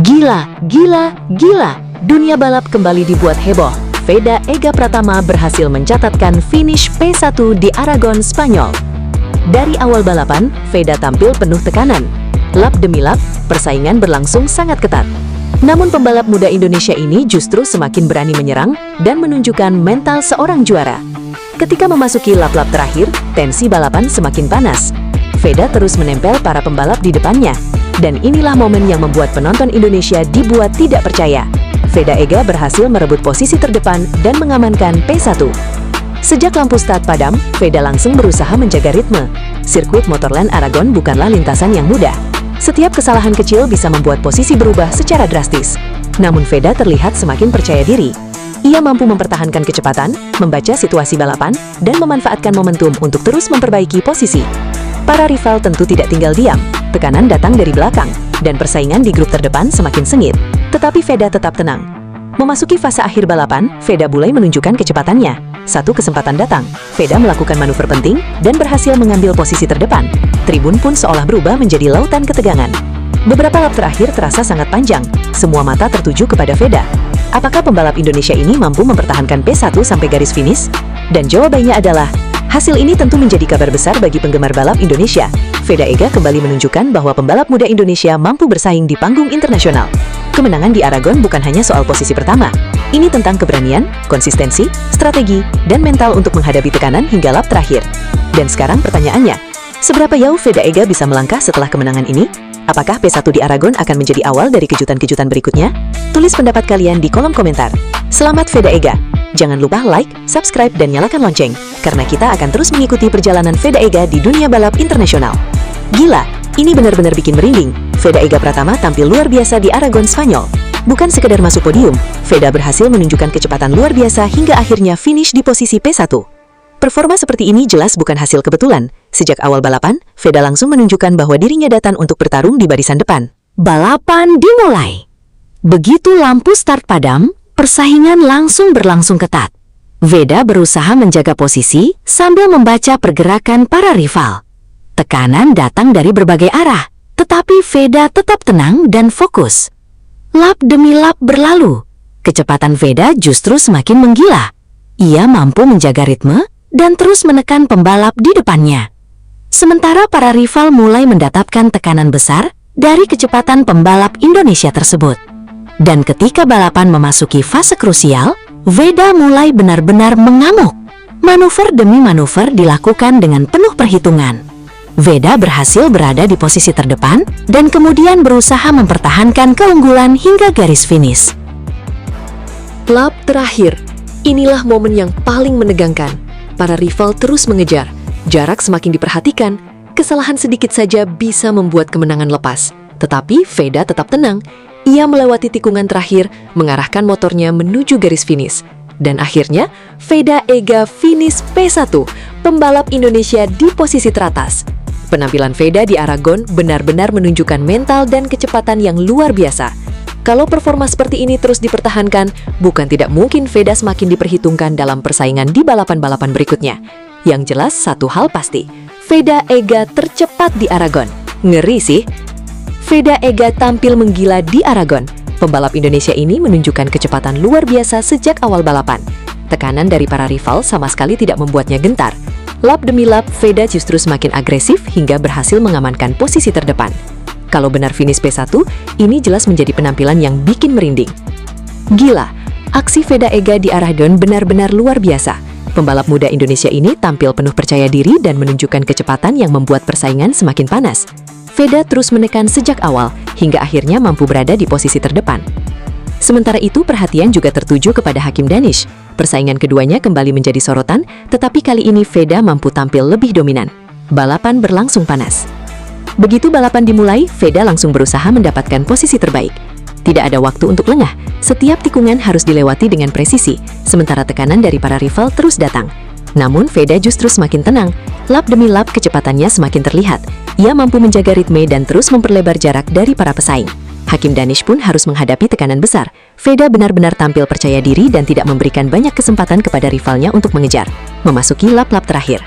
Gila, gila, gila. Dunia balap kembali dibuat heboh. Veda Ega Pratama berhasil mencatatkan finish P1 di Aragon, Spanyol. Dari awal balapan, Veda tampil penuh tekanan. Lap demi lap, persaingan berlangsung sangat ketat. Namun pembalap muda Indonesia ini justru semakin berani menyerang dan menunjukkan mental seorang juara. Ketika memasuki lap-lap terakhir, tensi balapan semakin panas. Veda terus menempel para pembalap di depannya. Dan inilah momen yang membuat penonton Indonesia dibuat tidak percaya. Veda Ega berhasil merebut posisi terdepan dan mengamankan P1. Sejak lampu start padam, Veda langsung berusaha menjaga ritme. Sirkuit Motorland Aragon bukanlah lintasan yang mudah. Setiap kesalahan kecil bisa membuat posisi berubah secara drastis. Namun Veda terlihat semakin percaya diri. Ia mampu mempertahankan kecepatan, membaca situasi balapan, dan memanfaatkan momentum untuk terus memperbaiki posisi. Para rival tentu tidak tinggal diam. Tekanan datang dari belakang, dan persaingan di grup terdepan semakin sengit. Tetapi Veda tetap tenang. Memasuki fase akhir balapan, Veda mulai menunjukkan kecepatannya. Satu kesempatan datang, Veda melakukan manuver penting dan berhasil mengambil posisi terdepan. Tribun pun seolah berubah menjadi lautan ketegangan. Beberapa lap terakhir terasa sangat panjang. Semua mata tertuju kepada Veda. Apakah pembalap Indonesia ini mampu mempertahankan P1 sampai garis finish? Dan jawabannya adalah, hasil ini tentu menjadi kabar besar bagi penggemar balap Indonesia. Veda Ega kembali menunjukkan bahwa pembalap muda Indonesia mampu bersaing di panggung internasional. Kemenangan di Aragon bukan hanya soal posisi pertama. Ini tentang keberanian, konsistensi, strategi, dan mental untuk menghadapi tekanan hingga lap terakhir. Dan sekarang pertanyaannya, seberapa jauh Veda Ega bisa melangkah setelah kemenangan ini? Apakah P1 di Aragon akan menjadi awal dari kejutan-kejutan berikutnya? Tulis pendapat kalian di kolom komentar. Selamat Veda Ega! Jangan lupa like, subscribe, dan nyalakan lonceng, karena kita akan terus mengikuti perjalanan Veda Ega di dunia balap internasional. Gila, ini benar-benar bikin merinding. Veda Ega Pratama tampil luar biasa di Aragon, Spanyol. Bukan sekedar masuk podium, Veda berhasil menunjukkan kecepatan luar biasa hingga akhirnya finish di posisi P1. Performa seperti ini jelas bukan hasil kebetulan. Sejak awal balapan, Veda langsung menunjukkan bahwa dirinya datang untuk bertarung di barisan depan. Balapan dimulai. Begitu lampu start padam, persaingan langsung berlangsung ketat. Veda berusaha menjaga posisi sambil membaca pergerakan para rival. Tekanan datang dari berbagai arah, tetapi Veda tetap tenang dan fokus. Lap demi lap berlalu. Kecepatan Veda justru semakin menggila. Ia mampu menjaga ritme dan terus menekan pembalap di depannya. Sementara para rival mulai mendatapkan tekanan besar dari kecepatan pembalap Indonesia tersebut. Dan ketika balapan memasuki fase krusial, Veda mulai benar-benar mengamuk. Manuver demi manuver dilakukan dengan penuh perhitungan. Veda berhasil berada di posisi terdepan dan kemudian berusaha mempertahankan keunggulan hingga garis finish. Lap terakhir. Inilah momen yang paling menegangkan. Para rival terus mengejar. Jarak semakin diperhatikan. Kesalahan sedikit saja bisa membuat kemenangan lepas. Tetapi Veda tetap tenang. Ia melewati tikungan terakhir, mengarahkan motornya menuju garis finish. Dan akhirnya, Veda Ega finish P1, pembalap Indonesia di posisi teratas. Penampilan Veda di Aragon benar-benar menunjukkan mental dan kecepatan yang luar biasa. Kalau performa seperti ini terus dipertahankan, bukan tidak mungkin Veda semakin diperhitungkan dalam persaingan di balapan-balapan berikutnya. Yang jelas satu hal pasti, Veda Ega tercepat di Aragon. Ngeri sih! Veda Ega tampil menggila di Aragon. Pembalap Indonesia ini menunjukkan kecepatan luar biasa sejak awal balapan. Tekanan dari para rival sama sekali tidak membuatnya gentar. Lap demi lap, Veda justru semakin agresif hingga berhasil mengamankan posisi terdepan. Kalau benar finish P1, ini jelas menjadi penampilan yang bikin merinding. Gila, aksi Veda Ega di Aragon benar-benar luar biasa. Pembalap muda Indonesia ini tampil penuh percaya diri dan menunjukkan kecepatan yang membuat persaingan semakin panas. Veda terus menekan sejak awal, hingga akhirnya mampu berada di posisi terdepan. Sementara itu, perhatian juga tertuju kepada Hakim Danish. Persaingan keduanya kembali menjadi sorotan, tetapi kali ini Veda mampu tampil lebih dominan. Balapan berlangsung panas. Begitu balapan dimulai, Veda langsung berusaha mendapatkan posisi terbaik. Tidak ada waktu untuk lengah, setiap tikungan harus dilewati dengan presisi, sementara tekanan dari para rival terus datang. Namun Veda justru semakin tenang, lap demi lap kecepatannya semakin terlihat. Ia mampu menjaga ritme dan terus memperlebar jarak dari para pesaing. Hakim Danish pun harus menghadapi tekanan besar. Veda benar-benar tampil percaya diri dan tidak memberikan banyak kesempatan kepada rivalnya untuk mengejar. Memasuki lap-lap terakhir.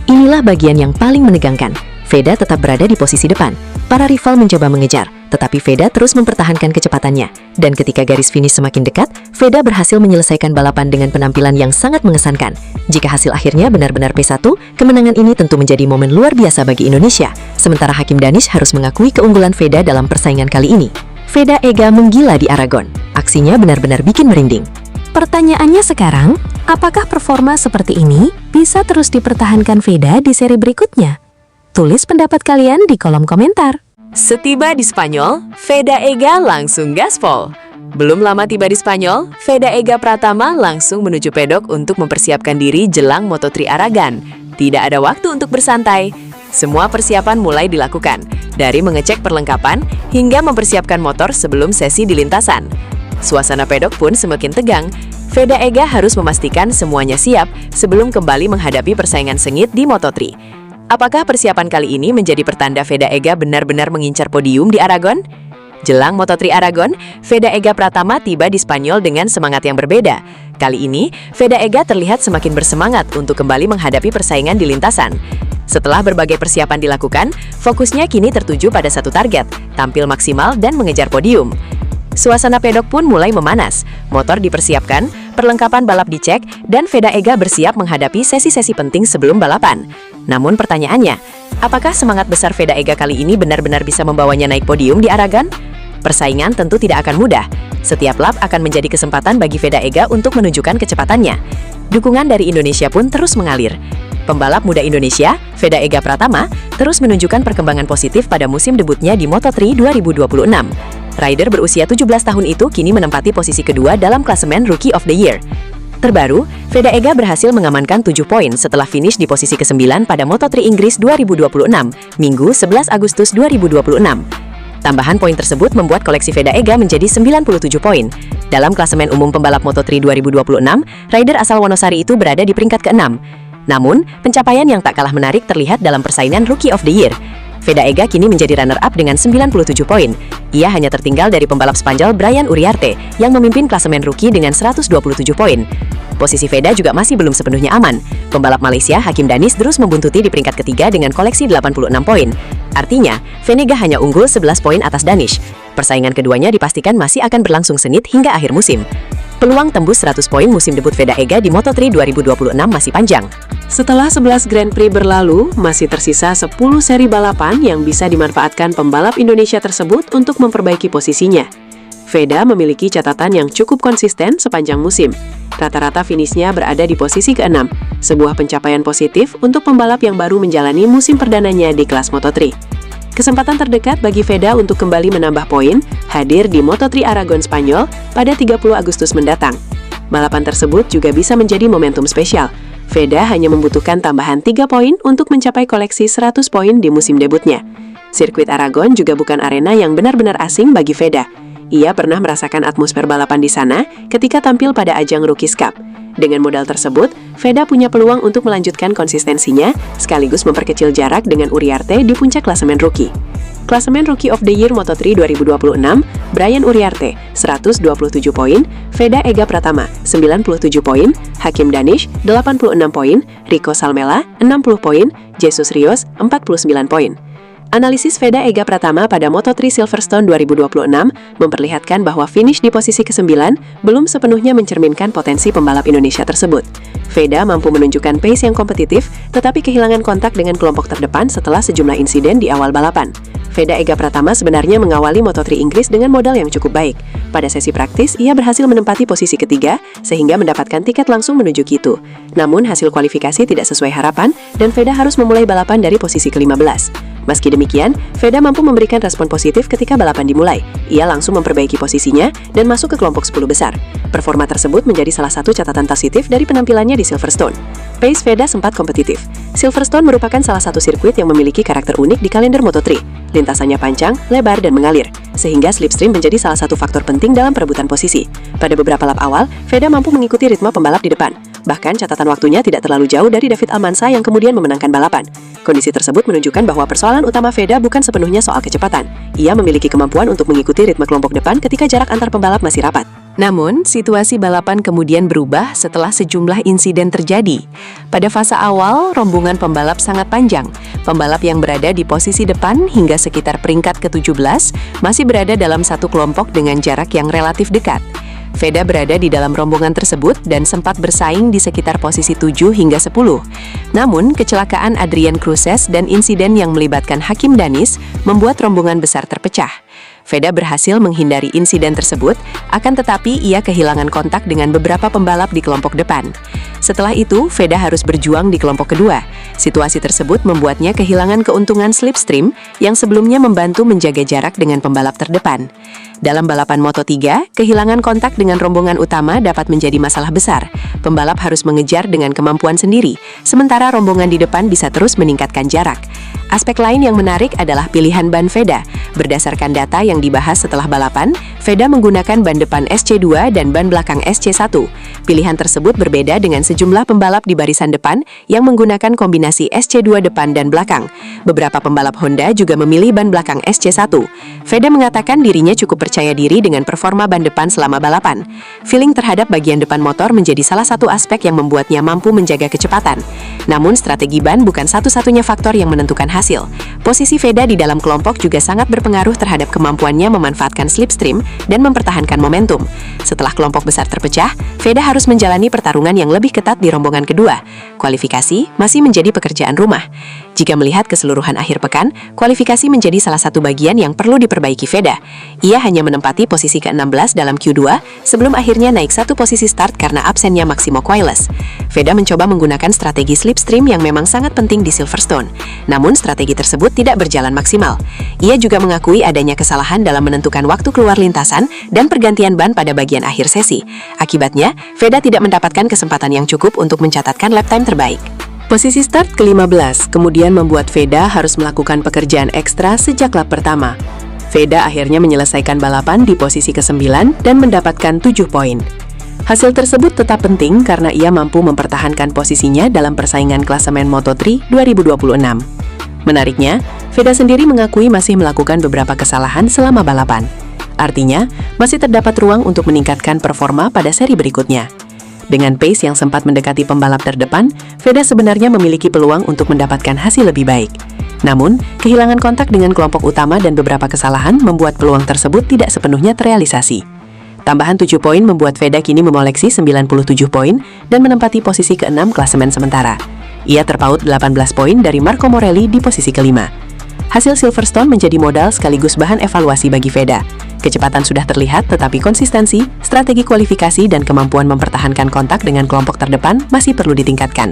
Inilah bagian yang paling menegangkan. Veda tetap berada di posisi depan. Para rival mencoba mengejar, tetapi Veda terus mempertahankan kecepatannya. Dan ketika garis finish semakin dekat, Veda berhasil menyelesaikan balapan dengan penampilan yang sangat mengesankan. Jika hasil akhirnya benar-benar P1, kemenangan ini tentu menjadi momen luar biasa bagi Indonesia. Sementara Hakim Danish harus mengakui keunggulan Veda dalam persaingan kali ini. Veda Ega menggila di Aragon. Aksinya benar-benar bikin merinding. Pertanyaannya sekarang, apakah performa seperti ini bisa terus dipertahankan Veda di seri berikutnya? Tulis pendapat kalian di kolom komentar. Setiba di Spanyol, Veda Ega langsung gaspol. Belum lama tiba di Spanyol, Veda Ega Pratama langsung menuju pedok untuk mempersiapkan diri jelang Moto3 Aragon. Tidak ada waktu untuk bersantai. Semua persiapan mulai dilakukan, dari mengecek perlengkapan hingga mempersiapkan motor sebelum sesi di lintasan. Suasana pedok pun semakin tegang. Veda Ega harus memastikan semuanya siap sebelum kembali menghadapi persaingan sengit di Moto3. Apakah persiapan kali ini menjadi pertanda Veda Ega benar-benar mengincar podium di Aragon? Jelang Moto3 Aragon, Veda Ega Pratama tiba di Spanyol dengan semangat yang berbeda. Kali ini, Veda Ega terlihat semakin bersemangat untuk kembali menghadapi persaingan di lintasan. Setelah berbagai persiapan dilakukan, fokusnya kini tertuju pada satu target, tampil maksimal dan mengejar podium. Suasana pedok pun mulai memanas, motor dipersiapkan, perlengkapan balap dicek, dan Veda Ega bersiap menghadapi sesi-sesi penting sebelum balapan. Namun pertanyaannya, apakah semangat besar Veda Ega kali ini benar-benar bisa membawanya naik podium di Aragon? Persaingan tentu tidak akan mudah. Setiap lap akan menjadi kesempatan bagi Veda Ega untuk menunjukkan kecepatannya. Dukungan dari Indonesia pun terus mengalir. Pembalap muda Indonesia, Veda Ega Pratama, terus menunjukkan perkembangan positif pada musim debutnya di Moto3 2026. Rider berusia 17 tahun itu kini menempati posisi kedua dalam klasemen Rookie of the Year. Terbaru, Veda Ega berhasil mengamankan 7 poin setelah finish di posisi ke-9 pada Moto3 Inggris 2026, Minggu 11 Agustus 2026. Tambahan poin tersebut membuat koleksi Veda Ega menjadi 97 poin. Dalam klasemen umum pembalap Moto3 2026, rider asal Wonosari itu berada di peringkat ke-6. Namun, pencapaian yang tak kalah menarik terlihat dalam persaingan Rookie of the Year. Veda Ega kini menjadi runner-up dengan 97 poin. Ia hanya tertinggal dari pembalap Spanyol Brian Uriarte yang memimpin klasemen rookie dengan 127 poin. Posisi Veda juga masih belum sepenuhnya aman. Pembalap Malaysia Hakim Danish terus membuntuti di peringkat ketiga dengan koleksi 86 poin. Artinya, Venega hanya unggul 11 poin atas Danish. Persaingan keduanya dipastikan masih akan berlangsung sengit hingga akhir musim. Peluang tembus 100 poin musim debut Veda Ega di Moto3 2026 masih panjang. Setelah 11 Grand Prix berlalu, masih tersisa 10 seri balapan yang bisa dimanfaatkan pembalap Indonesia tersebut untuk memperbaiki posisinya. Veda memiliki catatan yang cukup konsisten sepanjang musim. Rata-rata finishnya berada di posisi ke-6, sebuah pencapaian positif untuk pembalap yang baru menjalani musim perdananya di kelas Moto3. Kesempatan terdekat bagi Veda untuk kembali menambah poin hadir di Moto3 Aragon Spanyol pada 30 Agustus mendatang. Balapan tersebut juga bisa menjadi momentum spesial. Veda hanya membutuhkan tambahan 3 poin untuk mencapai koleksi 100 poin di musim debutnya. Sirkuit Aragon juga bukan arena yang benar-benar asing bagi Veda. Ia pernah merasakan atmosfer balapan di sana ketika tampil pada ajang Rookies Cup. Dengan modal tersebut, Veda punya peluang untuk melanjutkan konsistensinya sekaligus memperkecil jarak dengan Uriarte di puncak klasemen rookie. Klasemen Rookie of the Year Moto3 2026, Brian Uriarte 127 poin, Veda Ega Pratama 97 poin, Hakim Danish 86 poin, Rico Salmela 60 poin, Jesus Rios 49 poin. Analisis Veda Ega Pratama pada Moto3 Silverstone 2026 memperlihatkan bahwa finish di posisi ke-9 belum sepenuhnya mencerminkan potensi pembalap Indonesia tersebut. Veda mampu menunjukkan pace yang kompetitif, tetapi kehilangan kontak dengan kelompok terdepan setelah sejumlah insiden di awal balapan. Veda Ega Pratama sebenarnya mengawali Moto3 Inggris dengan modal yang cukup baik. Pada sesi praktis, ia berhasil menempati posisi ketiga, sehingga mendapatkan tiket langsung menuju Q2. Namun, hasil kualifikasi tidak sesuai harapan, dan Veda harus memulai balapan dari posisi ke-15. Meski demikian, Veda mampu memberikan respon positif ketika balapan dimulai. Ia langsung memperbaiki posisinya dan masuk ke kelompok 10 besar. Performa tersebut menjadi salah satu catatan positif dari penampilannya di Silverstone. Pace Veda sempat kompetitif. Silverstone merupakan salah satu sirkuit yang memiliki karakter unik di kalender Moto3. Lintasannya panjang, lebar, dan mengalir, sehingga slipstream menjadi salah satu faktor penting dalam perebutan posisi. Pada beberapa lap awal, Veda mampu mengikuti ritme pembalap di depan. Bahkan catatan waktunya tidak terlalu jauh dari David Almansa yang kemudian memenangkan balapan. Kondisi tersebut menunjukkan bahwa persoalan utama Veda bukan sepenuhnya soal kecepatan. Ia memiliki kemampuan untuk mengikuti ritme kelompok depan ketika jarak antar pembalap masih rapat. Namun, situasi balapan kemudian berubah setelah sejumlah insiden terjadi. Pada fase awal, rombongan pembalap sangat panjang. Pembalap yang berada di posisi depan hingga sekitar peringkat ke-17 masih berada dalam satu kelompok dengan jarak yang relatif dekat. Veda berada di dalam rombongan tersebut dan sempat bersaing di sekitar posisi 7 hingga 10. Namun, kecelakaan Adrian Cruces dan insiden yang melibatkan Hakim Danis membuat rombongan besar terpecah. Veda berhasil menghindari insiden tersebut, akan tetapi ia kehilangan kontak dengan beberapa pembalap di kelompok depan. Setelah itu, Veda harus berjuang di kelompok kedua. Situasi tersebut membuatnya kehilangan keuntungan slipstream yang sebelumnya membantu menjaga jarak dengan pembalap terdepan. Dalam balapan Moto3, kehilangan kontak dengan rombongan utama dapat menjadi masalah besar. Pembalap harus mengejar dengan kemampuan sendiri, sementara rombongan di depan bisa terus meningkatkan jarak. Aspek lain yang menarik adalah pilihan ban Veda. Berdasarkan data yang dibahas setelah balapan, Veda menggunakan ban depan SC2 dan ban belakang SC1. Pilihan tersebut berbeda dengan sejumlah pembalap di barisan depan yang menggunakan kombinasi SC2 depan dan belakang. Beberapa pembalap Honda juga memilih ban belakang SC1. Veda mengatakan dirinya cukup percaya diri dengan performa ban depan selama balapan. Feeling terhadap bagian depan motor menjadi salah satu aspek yang membuatnya mampu menjaga kecepatan. Namun, strategi ban bukan satu-satunya faktor yang menentukan hasil. Posisi Veda di dalam kelompok juga sangat berpengaruh terhadap kemampuannya memanfaatkan slipstream dan mempertahankan momentum. Setelah kelompok besar terpecah, Veda harus menjalani pertarungan yang lebih ketat di rombongan kedua. Kualifikasi masih menjadi pekerjaan rumah. Jika melihat keseluruhan akhir pekan, kualifikasi menjadi salah satu bagian yang perlu diperbaiki Veda. Ia hanya menempati posisi ke-16 dalam Q2 sebelum akhirnya naik satu posisi start karena absennya Maximo Quiles. Veda mencoba menggunakan strategi slipstream yang memang sangat penting di Silverstone. Namun strategi tersebut tidak berjalan maksimal. Ia juga mengakui adanya kesalahan dalam menentukan waktu keluar lintasan dan pergantian ban pada bagian akhir sesi. Akibatnya, Veda tidak mendapatkan kesempatan yang cukup untuk mencatatkan lap time terbaik. Posisi start ke-15 kemudian membuat Veda harus melakukan pekerjaan ekstra sejak lap pertama. Veda akhirnya menyelesaikan balapan di posisi ke-9 dan mendapatkan 7 poin. Hasil tersebut tetap penting karena ia mampu mempertahankan posisinya dalam persaingan klasemen Moto3 2026. Menariknya, Veda sendiri mengakui masih melakukan beberapa kesalahan selama balapan. Artinya, masih terdapat ruang untuk meningkatkan performa pada seri berikutnya. Dengan pace yang sempat mendekati pembalap terdepan, Veda sebenarnya memiliki peluang untuk mendapatkan hasil lebih baik. Namun, kehilangan kontak dengan kelompok utama dan beberapa kesalahan membuat peluang tersebut tidak sepenuhnya terrealisasi. Tambahan 7 poin membuat Veda kini memoleksi 97 poin dan menempati posisi ke-6 klasemen sementara. Ia terpaut 18 poin dari Marco Morelli di posisi ke-5. Hasil Silverstone menjadi modal sekaligus bahan evaluasi bagi Veda. Kecepatan sudah terlihat, tetapi konsistensi, strategi kualifikasi, dan kemampuan mempertahankan kontak dengan kelompok terdepan masih perlu ditingkatkan.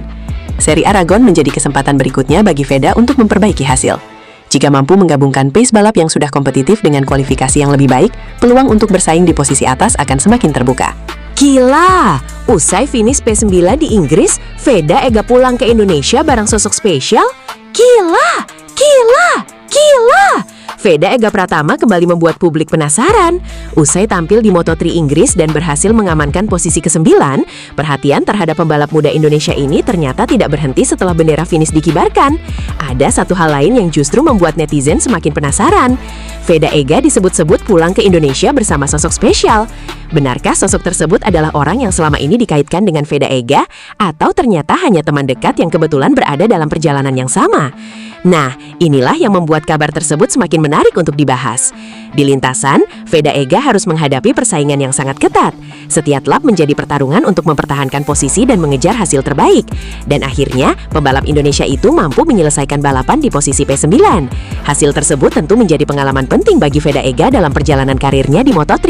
Seri Aragon menjadi kesempatan berikutnya bagi Veda untuk memperbaiki hasil. Jika mampu menggabungkan pace balap yang sudah kompetitif dengan kualifikasi yang lebih baik, peluang untuk bersaing di posisi atas akan semakin terbuka. Gila! Usai finish P9 di Inggris, Veda Ega pulang ke Indonesia bareng sosok spesial? Gila! Gila! Gila! Veda Ega Pratama kembali membuat publik penasaran. Usai tampil di Moto3 Inggris dan berhasil mengamankan posisi ke-9, perhatian terhadap pembalap muda Indonesia ini ternyata tidak berhenti setelah bendera finish dikibarkan. Ada satu hal lain yang justru membuat netizen semakin penasaran. Veda Ega disebut-sebut pulang ke Indonesia bersama sosok spesial. Benarkah sosok tersebut adalah orang yang selama ini dikaitkan dengan Veda Ega, atau ternyata hanya teman dekat yang kebetulan berada dalam perjalanan yang sama? Nah, inilah yang membuat kabar tersebut semakin menarik untuk dibahas. Di lintasan, Veda Ega harus menghadapi persaingan yang sangat ketat. Setiap lap menjadi pertarungan untuk mempertahankan posisi dan mengejar hasil terbaik. Dan akhirnya, pembalap Indonesia itu mampu menyelesaikan balapan di posisi P9. Hasil tersebut tentu menjadi pengalaman penting bagi Veda Ega dalam perjalanan karirnya di Moto3.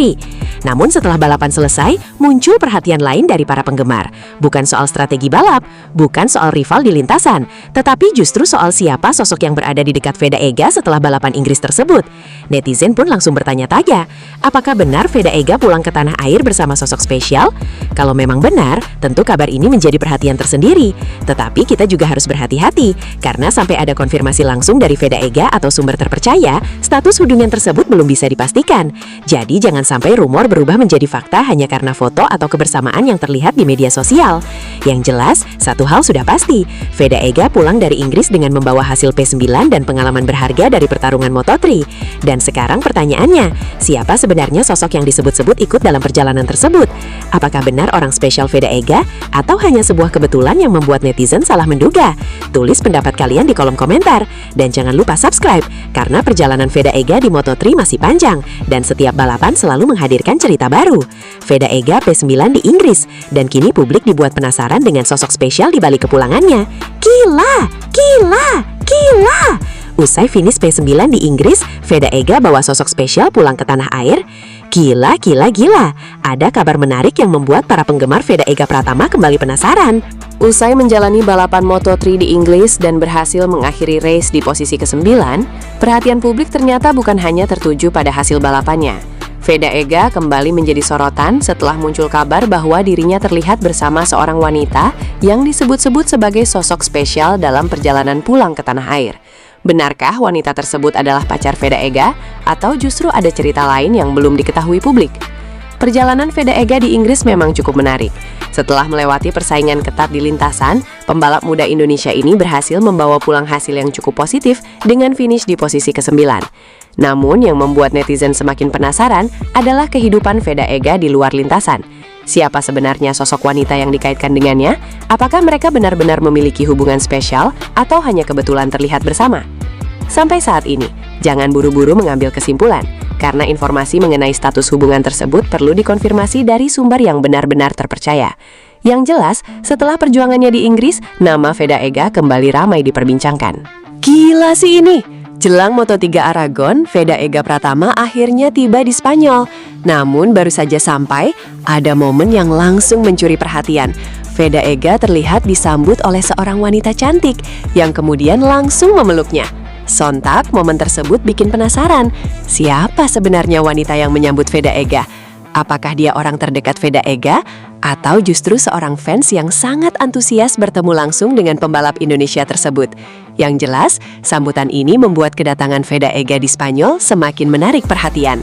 Namun setelah balapan selesai, muncul perhatian lain dari para penggemar. Bukan soal strategi balap, bukan soal rival di lintasan, tetapi justru soal siapa sosok yang berada di dekat Veda Ega setelah balapan Inggris tersebut. Netizen pun langsung bertanya-tanya, apakah benar Veda Ega pulang ke tanah air bersama sosok spesial? Kalau memang benar, tentu kabar ini menjadi perhatian tersendiri. Tetapi kita juga harus berhati-hati, karena sampai ada konfirmasi langsung dari Veda Ega atau sumber terpercaya, status hubungan tersebut belum bisa dipastikan. Jadi jangan sampai rumor berubah menjadi menjadi fakta hanya karena foto atau kebersamaan yang terlihat di media sosial. Yang jelas, satu hal sudah pasti, Veda Ega pulang dari Inggris dengan membawa hasil P9 dan pengalaman berharga dari pertarungan Moto3. Dan sekarang pertanyaannya, siapa sebenarnya sosok yang disebut-sebut ikut dalam perjalanan tersebut? Apakah benar orang spesial Veda Ega atau hanya sebuah kebetulan yang membuat netizen salah menduga? Tulis pendapat kalian di kolom komentar. Dan jangan lupa subscribe, karena perjalanan Veda Ega di Moto3 masih panjang, dan setiap balapan selalu menghadirkan cerita baru. Veda Ega P9 di Inggris, dan kini publik dibuat penasaran dengan sosok spesial di balik kepulangannya. Gila! Gila! Gila! Usai finish P9 di Inggris, Veda Ega bawa sosok spesial pulang ke tanah air. Gila, gila, gila. Ada kabar menarik yang membuat para penggemar Veda Ega Pratama kembali penasaran. Usai menjalani balapan Moto3 di Inggris dan berhasil mengakhiri race di posisi ke-9, perhatian publik ternyata bukan hanya tertuju pada hasil balapannya. Veda Ega kembali menjadi sorotan setelah muncul kabar bahwa dirinya terlihat bersama seorang wanita yang disebut-sebut sebagai sosok spesial dalam perjalanan pulang ke tanah air. Benarkah wanita tersebut adalah pacar Veda Ega, atau justru ada cerita lain yang belum diketahui publik? Perjalanan Veda Ega di Inggris memang cukup menarik. Setelah melewati persaingan ketat di lintasan, pembalap muda Indonesia ini berhasil membawa pulang hasil yang cukup positif dengan finish di posisi ke-9. Namun yang membuat netizen semakin penasaran adalah kehidupan Veda Ega di luar lintasan. Siapa sebenarnya sosok wanita yang dikaitkan dengannya? Apakah mereka benar-benar memiliki hubungan spesial atau hanya kebetulan terlihat bersama? Sampai saat ini, jangan buru-buru mengambil kesimpulan, karena informasi mengenai status hubungan tersebut perlu dikonfirmasi dari sumber yang benar-benar terpercaya. Yang jelas, setelah perjuangannya di Inggris, nama Veda Ega kembali ramai diperbincangkan. Gila sih ini! Jelang Moto3 Aragon, Veda Ega Pratama akhirnya tiba di Spanyol. Namun baru saja sampai, ada momen yang langsung mencuri perhatian. Veda Ega terlihat disambut oleh seorang wanita cantik yang kemudian langsung memeluknya. Sontak, momen tersebut bikin penasaran, siapa sebenarnya wanita yang menyambut Veda Ega? Apakah dia orang terdekat Veda Ega? Atau justru seorang fans yang sangat antusias bertemu langsung dengan pembalap Indonesia tersebut? Yang jelas, sambutan ini membuat kedatangan Veda Ega di Spanyol semakin menarik perhatian.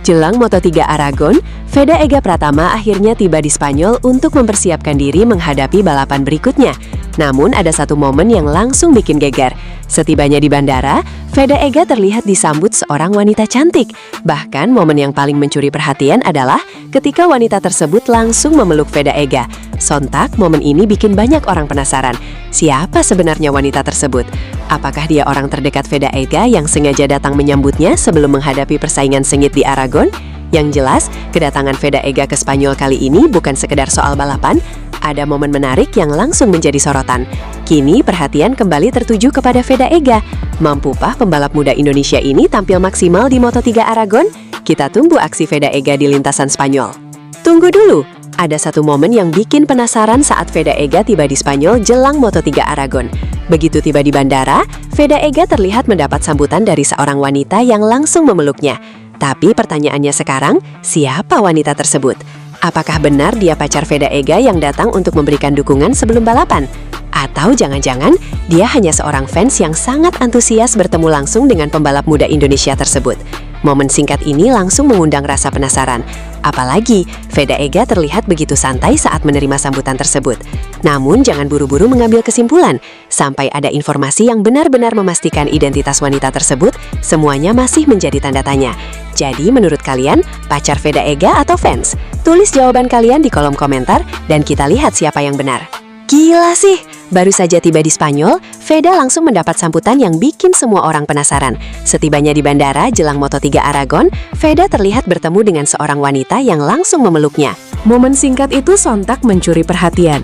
Jelang Moto3 Aragon, Veda Ega Pratama akhirnya tiba di Spanyol untuk mempersiapkan diri menghadapi balapan berikutnya. Namun ada satu momen yang langsung bikin geger. Setibanya di bandara, Veda Ega terlihat disambut seorang wanita cantik. Bahkan momen yang paling mencuri perhatian adalah ketika wanita tersebut langsung memeluk Veda Ega. Sontak, momen ini bikin banyak orang penasaran. Siapa sebenarnya wanita tersebut? Apakah dia orang terdekat Veda Ega yang sengaja datang menyambutnya sebelum menghadapi persaingan sengit di Aragon? Yang jelas, kedatangan Veda Ega ke Spanyol kali ini bukan sekedar soal balapan, ada momen menarik yang langsung menjadi sorotan. Kini perhatian kembali tertuju kepada Veda Ega. Mampukah pembalap muda Indonesia ini tampil maksimal di Moto3 Aragon? Kita tunggu aksi Veda Ega di lintasan Spanyol. Tunggu dulu, ada satu momen yang bikin penasaran saat Veda Ega tiba di Spanyol jelang Moto3 Aragon. Begitu tiba di bandara, Veda Ega terlihat mendapat sambutan dari seorang wanita yang langsung memeluknya. Tapi pertanyaannya sekarang, siapa wanita tersebut? Apakah benar dia pacar Veda Ega yang datang untuk memberikan dukungan sebelum balapan? Atau jangan-jangan dia hanya seorang fans yang sangat antusias bertemu langsung dengan pembalap muda Indonesia tersebut? Momen singkat ini langsung mengundang rasa penasaran. Apalagi, Veda Ega terlihat begitu santai saat menerima sambutan tersebut. Namun jangan buru-buru mengambil kesimpulan. Sampai ada informasi yang benar-benar memastikan identitas wanita tersebut, semuanya masih menjadi tanda tanya. Jadi menurut kalian, pacar Veda Ega atau fans? Tulis jawaban kalian di kolom komentar dan kita lihat siapa yang benar. Gila sih! Baru saja tiba di Spanyol, Veda langsung mendapat sambutan yang bikin semua orang penasaran. Setibanya di bandara jelang Moto3 Aragon, Veda terlihat bertemu dengan seorang wanita yang langsung memeluknya. Momen singkat itu sontak mencuri perhatian.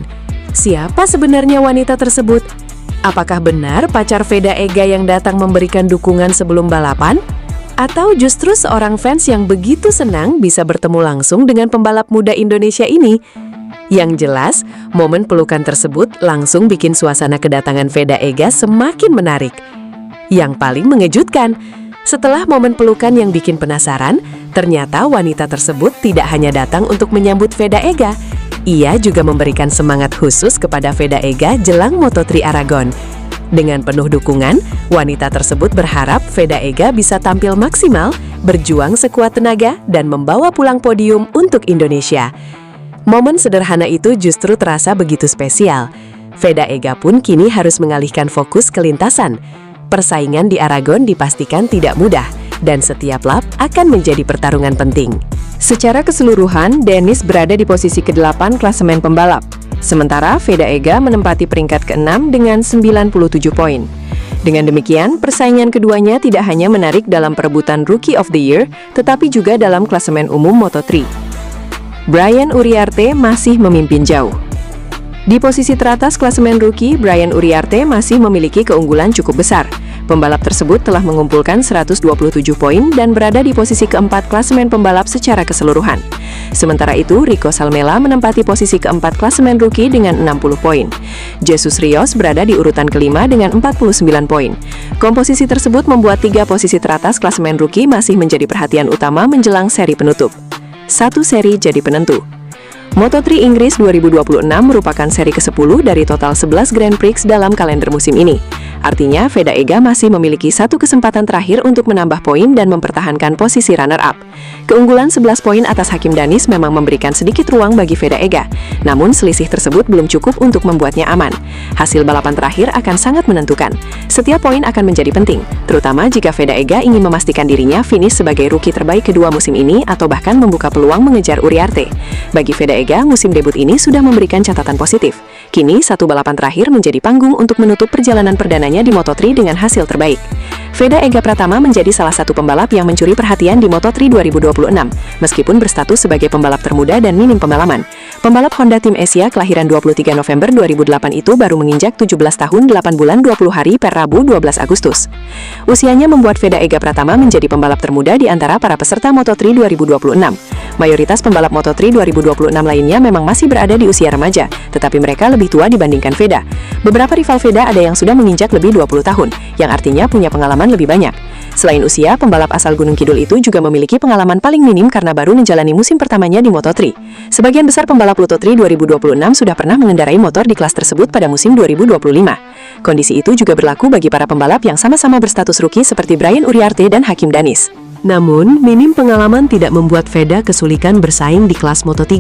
Siapa sebenarnya wanita tersebut? Apakah benar pacar Veda Ega yang datang memberikan dukungan sebelum balapan? Atau justru seorang fans yang begitu senang bisa bertemu langsung dengan pembalap muda Indonesia ini? Yang jelas, momen pelukan tersebut langsung bikin suasana kedatangan Veda Ega semakin menarik. Yang paling mengejutkan, setelah momen pelukan yang bikin penasaran, ternyata wanita tersebut tidak hanya datang untuk menyambut Veda Ega, ia juga memberikan semangat khusus kepada Veda Ega jelang Moto3 Aragon. Dengan penuh dukungan, wanita tersebut berharap Veda Ega bisa tampil maksimal, berjuang sekuat tenaga, dan membawa pulang podium untuk Indonesia. Momen sederhana itu justru terasa begitu spesial. Veda Ega pun kini harus mengalihkan fokus ke lintasan. Persaingan di Aragon dipastikan tidak mudah, dan setiap lap akan menjadi pertarungan penting. Secara keseluruhan, Dennis berada di posisi ke-8 klasemen pembalap. Sementara Veda Ega menempati peringkat ke-6 dengan 97 poin. Dengan demikian, persaingan keduanya tidak hanya menarik dalam perebutan Rookie of the Year, tetapi juga dalam klasemen umum Moto3. Brian Uriarte masih memimpin jauh. Di posisi teratas klasemen rookie, Brian Uriarte masih memiliki keunggulan cukup besar. Pembalap tersebut telah mengumpulkan 127 poin dan berada di posisi keempat klasemen pembalap secara keseluruhan. Sementara itu, Rico Salmela menempati posisi keempat klasemen rookie dengan 60 poin. Jesus Rios berada di urutan kelima dengan 49 poin. Komposisi tersebut membuat 3 posisi teratas klasemen rookie masih menjadi perhatian utama menjelang seri penutup. Satu seri jadi penentu. Moto3 Inggris 2026 merupakan seri ke-10 dari total 11 Grand Prix dalam kalender musim ini. Artinya, Veda Ega masih memiliki satu kesempatan terakhir untuk menambah poin dan mempertahankan posisi runner-up. Keunggulan 11 poin atas Hakim Danis memang memberikan sedikit ruang bagi Veda Ega, namun selisih tersebut belum cukup untuk membuatnya aman. Hasil balapan terakhir akan sangat menentukan. Setiap poin akan menjadi penting, terutama jika Veda Ega ingin memastikan dirinya finish sebagai rookie terbaik kedua musim ini atau bahkan membuka peluang mengejar Uriarte. Bagi Veda Ega, musim debut ini sudah memberikan catatan positif. Kini, satu balapan terakhir menjadi panggung untuk menutup perjalanan perdananya di Moto3 dengan hasil terbaik. Veda Ega Pratama menjadi salah satu pembalap yang mencuri perhatian di Moto3 2026, meskipun berstatus sebagai pembalap termuda dan minim pengalaman. Pembalap Honda Tim Asia kelahiran 23 November 2008 itu baru menginjak 17 tahun 8 bulan 20 hari per Rabu 12 Agustus. Usianya membuat Veda Ega Pratama menjadi pembalap termuda di antara para peserta Moto3 2026. Mayoritas pembalap Moto3 2026 lainnya memang masih berada di usia remaja, tetapi mereka lebih tua dibandingkan Veda. Beberapa rival Veda ada yang sudah menginjak lebih 20 tahun, yang artinya punya pengalaman lebih banyak. Selain usia, pembalap asal Gunung Kidul itu juga memiliki pengalaman paling minim karena baru menjalani musim pertamanya di Moto3. Sebagian besar pembalap Moto3 2026 sudah pernah mengendarai motor di kelas tersebut pada musim 2025. Kondisi itu juga berlaku bagi para pembalap yang sama-sama berstatus rookie seperti Brian Uriarte dan Hakim Danis. Namun, minim pengalaman tidak membuat Veda kesulitan bersaing di kelas Moto3.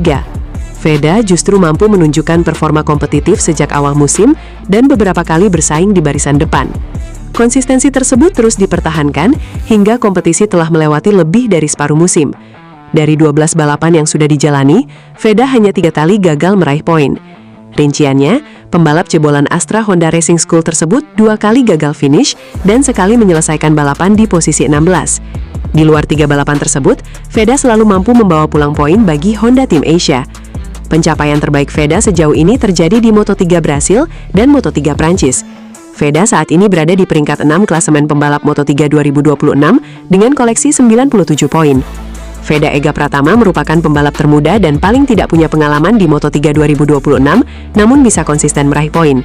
Veda justru mampu menunjukkan performa kompetitif sejak awal musim dan beberapa kali bersaing di barisan depan. Konsistensi tersebut terus dipertahankan hingga kompetisi telah melewati lebih dari separuh musim. Dari 12 balapan yang sudah dijalani, Veda hanya 3 kali gagal meraih poin. Rinciannya, pembalap jebolan Astra Honda Racing School tersebut 2 kali gagal finish dan sekali menyelesaikan balapan di posisi 16. Di luar 3 balapan tersebut, Veda selalu mampu membawa pulang poin bagi Honda Tim Asia. Pencapaian terbaik Veda sejauh ini terjadi di Moto3 Brasil dan Moto3 Prancis. Veda saat ini berada di peringkat 6 klasemen pembalap Moto3 2026 dengan koleksi 97 poin. Veda Ega Pratama merupakan pembalap termuda dan paling tidak punya pengalaman di Moto3 2026, namun bisa konsisten meraih poin.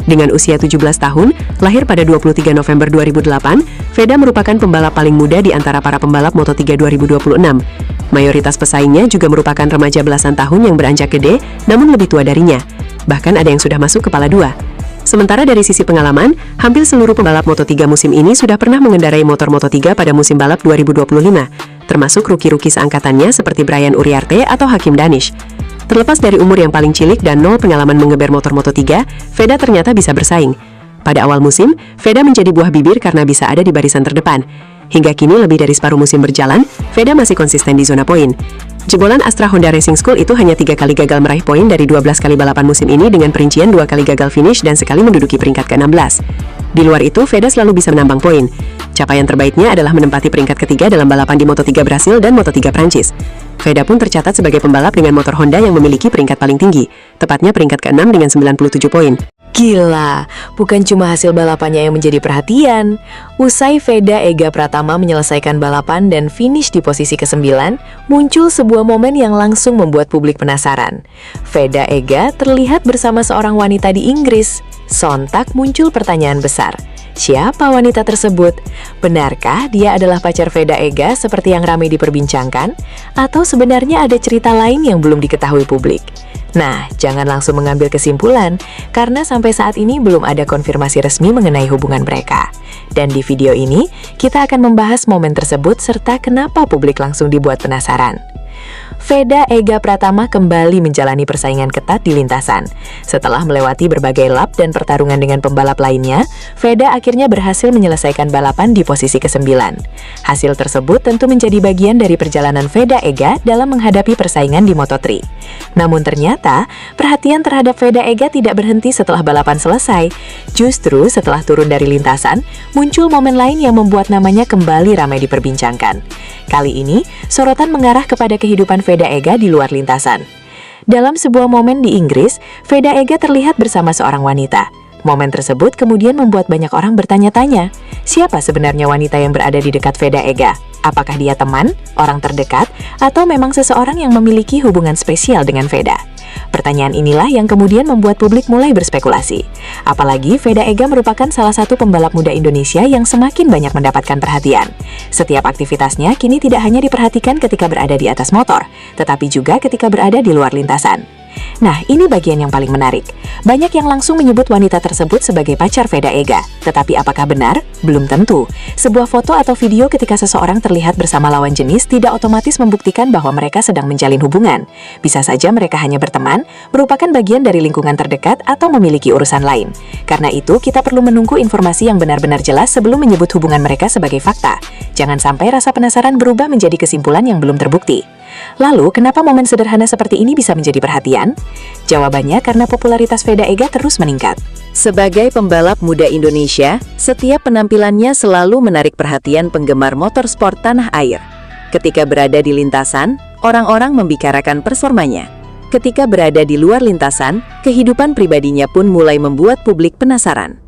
Dengan usia 17 tahun, lahir pada 23 November 2008, Veda merupakan pembalap paling muda di antara para pembalap Moto3 2026. Mayoritas pesaingnya juga merupakan remaja belasan tahun yang beranjak gede, namun lebih tua darinya. Bahkan ada yang sudah masuk kepala 2. Sementara dari sisi pengalaman, hampir seluruh pembalap Moto3 musim ini sudah pernah mengendarai motor Moto3 pada musim balap 2025, termasuk rookie-rookie seangkatannya seperti Brian Uriarte atau Hakim Danis. Terlepas dari umur yang paling cilik dan nol pengalaman mengeber motor Moto3, Veda ternyata bisa bersaing. Pada awal musim, Veda menjadi buah bibir karena bisa ada di barisan terdepan. Hingga kini lebih dari separuh musim berjalan, Veda masih konsisten di zona poin. Jebolan Astra Honda Racing School itu hanya 3 kali gagal meraih poin dari 12 kali balapan musim ini dengan perincian 2 kali gagal finish dan sekali menduduki peringkat ke-16. Di luar itu, Veda selalu bisa menambang poin. Capaian terbaiknya adalah menempati peringkat ketiga dalam balapan di Moto3 Brasil dan Moto3 Prancis. Veda pun tercatat sebagai pembalap dengan motor Honda yang memiliki peringkat paling tinggi, tepatnya peringkat ke-6 dengan 97 poin. Gila, bukan cuma hasil balapannya yang menjadi perhatian. Usai Veda Ega Pratama menyelesaikan balapan dan finish di posisi ke-9, muncul sebuah momen yang langsung membuat publik penasaran. Veda Ega terlihat bersama seorang wanita di Inggris. Sontak muncul pertanyaan besar. Siapa wanita tersebut? Benarkah dia adalah pacar Veda Ega seperti yang ramai diperbincangkan? Atau sebenarnya ada cerita lain yang belum diketahui publik? Nah, jangan langsung mengambil kesimpulan, karena sampai saat ini belum ada konfirmasi resmi mengenai hubungan mereka. Dan di video ini, kita akan membahas momen tersebut serta kenapa publik langsung dibuat penasaran. Veda Ega Pratama kembali menjalani persaingan ketat di lintasan. Setelah melewati berbagai lap dan pertarungan dengan pembalap lainnya, Veda akhirnya berhasil menyelesaikan balapan di posisi ke-9. Hasil tersebut tentu menjadi bagian dari perjalanan Veda Ega dalam menghadapi persaingan di Moto3. Namun ternyata, perhatian terhadap Veda Ega tidak berhenti setelah balapan selesai. Justru setelah turun dari lintasan, muncul momen lain yang membuat namanya kembali ramai diperbincangkan. Kali ini, sorotan mengarah kepada kehidupan Veda Ega di luar lintasan. Dalam sebuah momen di Inggris, Veda Ega terlihat bersama seorang wanita. Momen tersebut kemudian membuat banyak orang bertanya-tanya, siapa sebenarnya wanita yang berada di dekat Veda Ega? Apakah dia teman, orang terdekat, atau memang seseorang yang memiliki hubungan spesial dengan Veda? Pertanyaan inilah yang kemudian membuat publik mulai berspekulasi. Apalagi Veda Ega merupakan salah satu pembalap muda Indonesia yang semakin banyak mendapatkan perhatian. Setiap aktivitasnya kini tidak hanya diperhatikan ketika berada di atas motor, tetapi juga ketika berada di luar lintasan. Nah, ini bagian yang paling menarik. Banyak yang langsung menyebut wanita tersebut sebagai pacar Veda Ega. Tetapi apakah benar? Belum tentu. Sebuah foto atau video ketika seseorang terlihat bersama lawan jenis tidak otomatis membuktikan bahwa mereka sedang menjalin hubungan. Bisa saja mereka hanya berteman, merupakan bagian dari lingkungan terdekat, atau memiliki urusan lain. Karena itu, kita perlu menunggu informasi yang benar-benar jelas sebelum menyebut hubungan mereka sebagai fakta. Jangan sampai rasa penasaran berubah menjadi kesimpulan yang belum terbukti. Lalu, kenapa momen sederhana seperti ini bisa menjadi perhatian? Jawabannya karena popularitas Veda Ega terus meningkat. Sebagai pembalap muda Indonesia, setiap penampilannya selalu menarik perhatian penggemar motorsport tanah air. Ketika berada di lintasan, orang-orang membicarakan performanya. Ketika berada di luar lintasan, kehidupan pribadinya pun mulai membuat publik penasaran.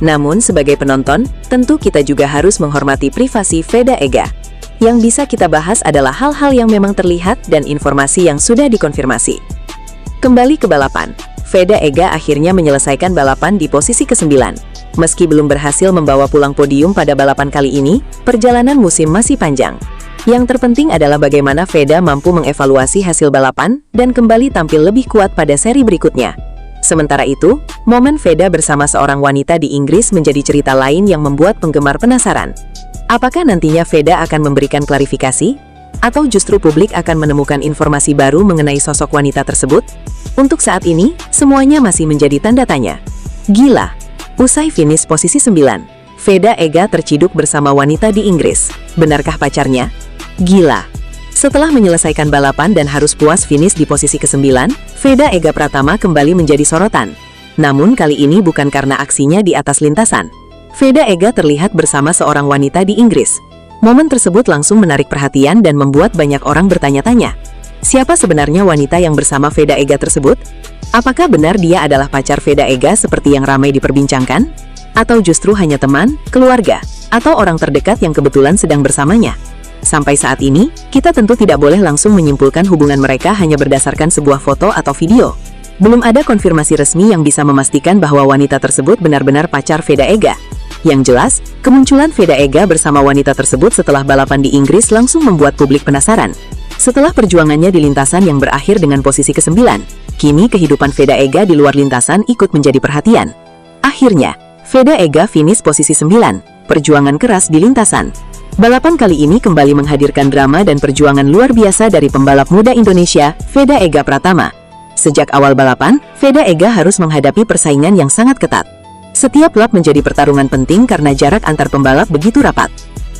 Namun, sebagai penonton, tentu kita juga harus menghormati privasi Veda Ega. Yang bisa kita bahas adalah hal-hal yang memang terlihat dan informasi yang sudah dikonfirmasi. Kembali ke balapan, Veda Ega akhirnya menyelesaikan balapan di posisi ke-9. Meski belum berhasil membawa pulang podium pada balapan kali ini, perjalanan musim masih panjang. Yang terpenting adalah bagaimana Veda mampu mengevaluasi hasil balapan dan kembali tampil lebih kuat pada seri berikutnya. Sementara itu, momen Veda bersama seorang wanita di Inggris menjadi cerita lain yang membuat penggemar penasaran. Apakah nantinya Veda akan memberikan klarifikasi? Atau justru publik akan menemukan informasi baru mengenai sosok wanita tersebut? Untuk saat ini, semuanya masih menjadi tanda tanya. Gila! Usai finish posisi 9, Veda Ega terciduk bersama wanita di Inggris. Benarkah pacarnya? Gila! Setelah menyelesaikan balapan dan harus puas finish di posisi ke-9, Veda Ega Pratama kembali menjadi sorotan. Namun kali ini bukan karena aksinya di atas lintasan. Veda Ega terlihat bersama seorang wanita di Inggris. Momen tersebut langsung menarik perhatian dan membuat banyak orang bertanya-tanya. Siapa sebenarnya wanita yang bersama Veda Ega tersebut? Apakah benar dia adalah pacar Veda Ega seperti yang ramai diperbincangkan? Atau justru hanya teman, keluarga, atau orang terdekat yang kebetulan sedang bersamanya? Sampai saat ini, kita tentu tidak boleh langsung menyimpulkan hubungan mereka hanya berdasarkan sebuah foto atau video. Belum ada konfirmasi resmi yang bisa memastikan bahwa wanita tersebut benar-benar pacar Veda Ega. Yang jelas, kemunculan Veda Ega bersama wanita tersebut setelah balapan di Inggris langsung membuat publik penasaran. Setelah perjuangannya di lintasan yang berakhir dengan posisi ke-9, kini kehidupan Veda Ega di luar lintasan ikut menjadi perhatian. Akhirnya, Veda Ega finish posisi 9, perjuangan keras di lintasan. Balapan kali ini kembali menghadirkan drama dan perjuangan luar biasa dari pembalap muda Indonesia, Veda Ega Pratama. Sejak awal balapan, Veda Ega harus menghadapi persaingan yang sangat ketat. Setiap lap menjadi pertarungan penting karena jarak antar pembalap begitu rapat.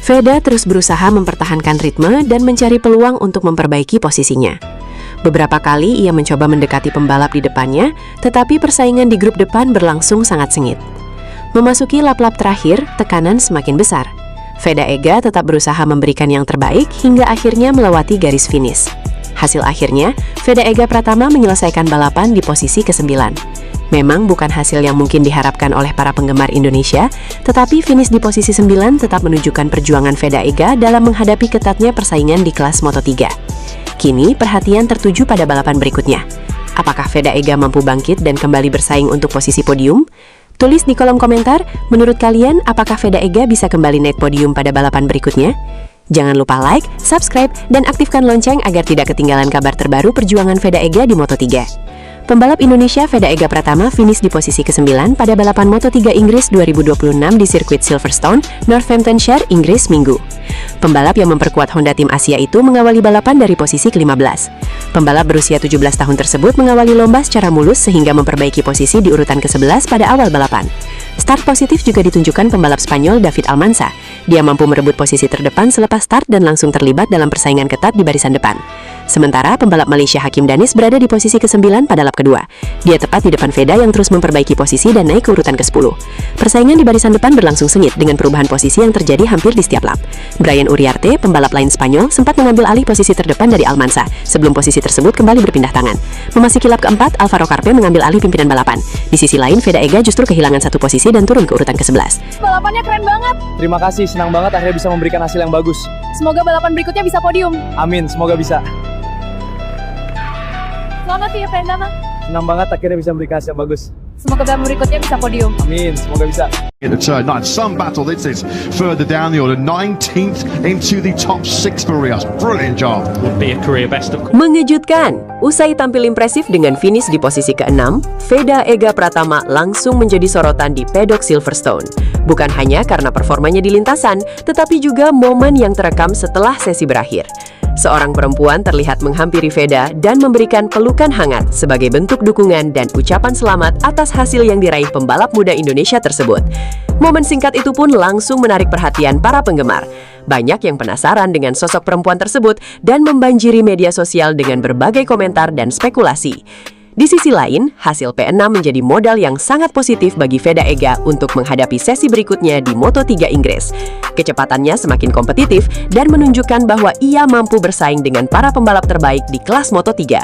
Veda terus berusaha mempertahankan ritme dan mencari peluang untuk memperbaiki posisinya. Beberapa kali ia mencoba mendekati pembalap di depannya, tetapi persaingan di grup depan berlangsung sangat sengit. Memasuki lap-lap terakhir, tekanan semakin besar. Veda Ega tetap berusaha memberikan yang terbaik hingga akhirnya melewati garis finish. Hasil akhirnya, Veda Ega Pratama menyelesaikan balapan di posisi ke-9. Memang bukan hasil yang mungkin diharapkan oleh para penggemar Indonesia, tetapi finish di posisi 9 tetap menunjukkan perjuangan Veda Ega dalam menghadapi ketatnya persaingan di kelas Moto3. Kini, perhatian tertuju pada balapan berikutnya. Apakah Veda Ega mampu bangkit dan kembali bersaing untuk posisi podium? Tulis di kolom komentar, menurut kalian apakah Veda Ega bisa kembali naik podium pada balapan berikutnya? Jangan lupa like, subscribe, dan aktifkan lonceng agar tidak ketinggalan kabar terbaru perjuangan Veda Ega di Moto3. Pembalap Indonesia Veda Ega Pratama finish di posisi ke-9 pada balapan Moto3 Inggris 2026 di sirkuit Silverstone, Northamptonshire, Inggris, Minggu. Pembalap yang memperkuat Honda Tim Asia itu mengawali balapan dari posisi ke-15. Pembalap berusia 17 tahun tersebut mengawali lomba secara mulus sehingga memperbaiki posisi di urutan ke-11 pada awal balapan. Start positif juga ditunjukkan pembalap Spanyol David Almansa. Dia mampu merebut posisi terdepan selepas start dan langsung terlibat dalam persaingan ketat di barisan depan. Sementara pembalap Malaysia Hakim Danis berada di posisi ke-9 pada lap kedua. Dia tepat di depan Veda yang terus memperbaiki posisi dan naik ke urutan ke-10. Persaingan di barisan depan berlangsung sengit dengan perubahan posisi yang terjadi hampir di setiap lap. Brian Uriarte, pembalap lain Spanyol, sempat mengambil alih posisi terdepan dari Almansa sebelum posisi tersebut kembali berpindah tangan. Memasuki lap keempat, Alvaro Carpe mengambil alih pimpinan balapan. Di sisi lain, Veda Ega justru kehilangan satu posisi dan turun ke urutan ke-11. Balapannya keren banget. Terima kasih, senang banget akhirnya bisa memberikan hasil yang bagus. Semoga balapan berikutnya bisa podium. Amin, semoga bisa. Selamat ya Veda. Senang banget akhirnya bisa memberikan hasil yang bagus. Semoga balapan berikutnya bisa podium. Amin, semoga bisa. In the turn 9, some battle. This is further down the order, 19th into the top 6 for Rios. Brilliant job. Would be a career best of. Mengejutkan, usai tampil impresif dengan finish di posisi ke-6, Veda Ega Pratama langsung menjadi sorotan di pedok Silverstone. Bukan hanya karena performanya di lintasan, tetapi juga momen yang terekam setelah sesi berakhir. Seorang perempuan terlihat menghampiri Veda dan memberikan pelukan hangat sebagai bentuk dukungan dan ucapan selamat atas hasil yang diraih pembalap muda Indonesia tersebut. Momen singkat itu pun langsung menarik perhatian para penggemar. Banyak yang penasaran dengan sosok perempuan tersebut dan membanjiri media sosial dengan berbagai komentar dan spekulasi. Di sisi lain, hasil P6 menjadi modal yang sangat positif bagi Veda Ega untuk menghadapi sesi berikutnya di Moto3 Inggris. Kecepatannya semakin kompetitif dan menunjukkan bahwa ia mampu bersaing dengan para pembalap terbaik di kelas Moto3.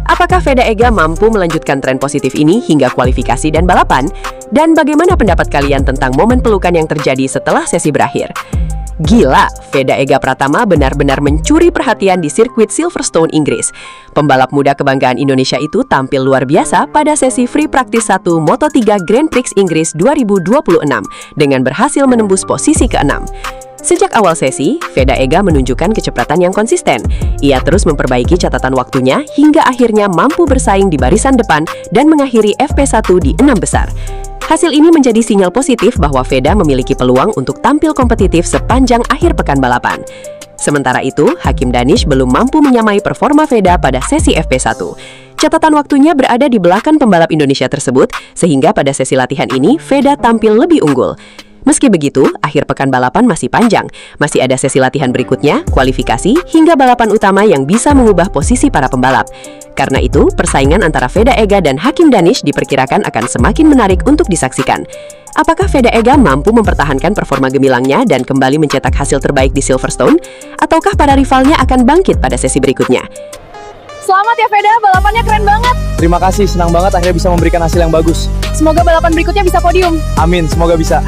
Apakah Veda Ega mampu melanjutkan tren positif ini hingga kualifikasi dan balapan? Dan bagaimana pendapat kalian tentang momen pelukan yang terjadi setelah sesi berakhir? Gila, Veda Ega Pratama benar-benar mencuri perhatian di sirkuit Silverstone, Inggris. Pembalap muda kebanggaan Indonesia itu tampil luar biasa pada sesi Free Practice 1 Moto3 Grand Prix Inggris 2026 dengan berhasil menembus posisi ke-6. Sejak awal sesi, Veda Ega menunjukkan kecepatan yang konsisten. Ia terus memperbaiki catatan waktunya hingga akhirnya mampu bersaing di barisan depan dan mengakhiri FP1 di 6 besar. Hasil ini menjadi sinyal positif bahwa Veda memiliki peluang untuk tampil kompetitif sepanjang akhir pekan balapan. Sementara itu, Hakim Danish belum mampu menyamai performa Veda pada sesi FP1. Catatan waktunya berada di belakang pembalap Indonesia tersebut, sehingga pada sesi latihan ini Veda tampil lebih unggul. Meski begitu, akhir pekan balapan masih panjang. Masih ada sesi latihan berikutnya, kualifikasi, hingga balapan utama yang bisa mengubah posisi para pembalap. Karena itu, persaingan antara Veda Ega dan Hakim Danish diperkirakan akan semakin menarik untuk disaksikan. Apakah Veda Ega mampu mempertahankan performa gemilangnya dan kembali mencetak hasil terbaik di Silverstone? Ataukah para rivalnya akan bangkit pada sesi berikutnya? Selamat ya Veda, balapannya keren banget. Terima kasih, senang banget akhirnya bisa memberikan hasil yang bagus. Semoga balapan berikutnya bisa podium. Amin, semoga bisa.